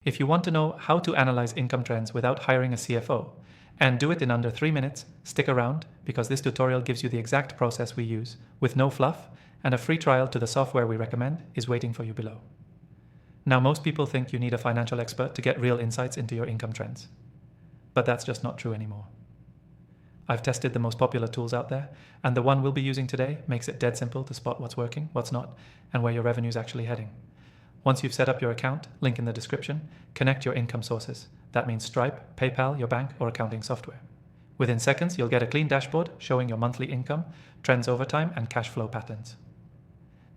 If you want to know how to analyze income trends without hiring a CFO, and do it in under 3 minutes, stick around because this tutorial gives you the exact process we use with no fluff, and a free trial to the software we recommend is waiting for you below. Now, most people think you need a financial expert to get real insights into your income trends, but that's just not true anymore. I've tested the most popular tools out there, and the one we'll be using today makes it dead simple to spot what's working, what's not, and where your revenue's actually heading. Once you've set up your account, link in the description, connect your income sources. That means Stripe, PayPal, your bank, or accounting software. Within seconds, you'll get a clean dashboard showing your monthly income, trends over time, and cash flow patterns.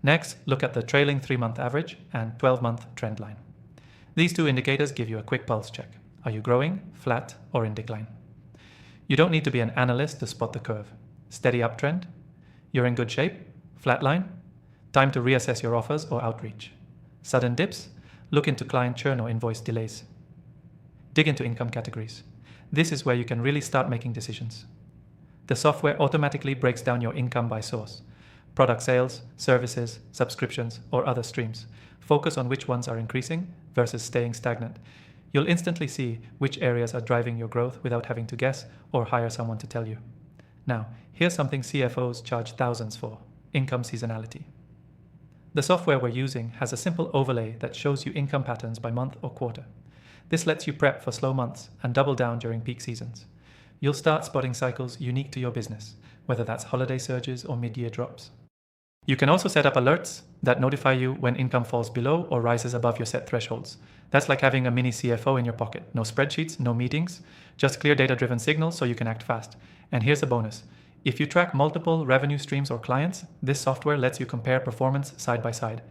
Next, look at the trailing 3-month average and 12-month trend line. These two indicators give you a quick pulse check. Are you growing, flat, or in decline? You don't need to be an analyst to spot the curve. Steady uptrend? You're in good shape? Flat line? Time to reassess your offers or outreach. Sudden dips? Look into client churn or invoice delays. Dig into income categories. This is where you can really start making decisions. The software automatically breaks down your income by source: product sales, services, subscriptions, or other streams. Focus on which ones are increasing versus staying stagnant. You'll instantly see which areas are driving your growth without having to guess or hire someone to tell you. Now, here's something CFOs charge thousands for: income seasonality. The software we're using has a simple overlay that shows you income patterns by month or quarter. This lets you prep for slow months and double down during peak seasons. You'll start spotting cycles unique to your business, whether that's holiday surges or mid-year drops. You can also set up alerts that notify you when income falls below or rises above your set thresholds. That's like having a mini CFO in your pocket. No spreadsheets, no meetings, just clear data-driven signals so you can act fast. And here's a bonus. If you track multiple revenue streams or clients, this software lets you compare performance side by side,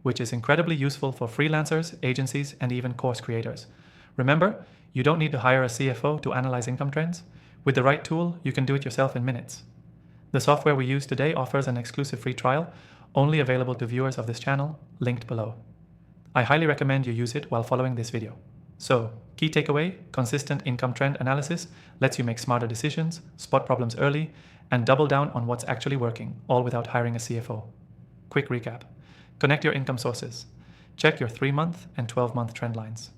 which is incredibly useful for freelancers, agencies, and even course creators. Remember, you don't need to hire a CFO to analyze income trends. With the right tool, you can do it yourself in minutes. The software we use today offers an exclusive free trial, only available to viewers of this channel, linked below. I highly recommend you use it while following this video. So, key takeaway: consistent income trend analysis lets you make smarter decisions, spot problems early, and double down on what's actually working, all without hiring a CFO. Quick recap. Connect your income sources. Check your 3-month and 12-month trend lines.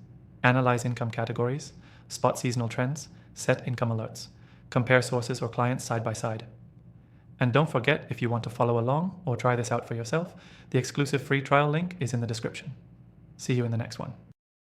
Analyze income categories, spot seasonal trends, set income alerts. Compare sources or clients side by side. And don't forget, if you want to follow along or try this out for yourself, the exclusive free trial link is in the description. See you in the next one.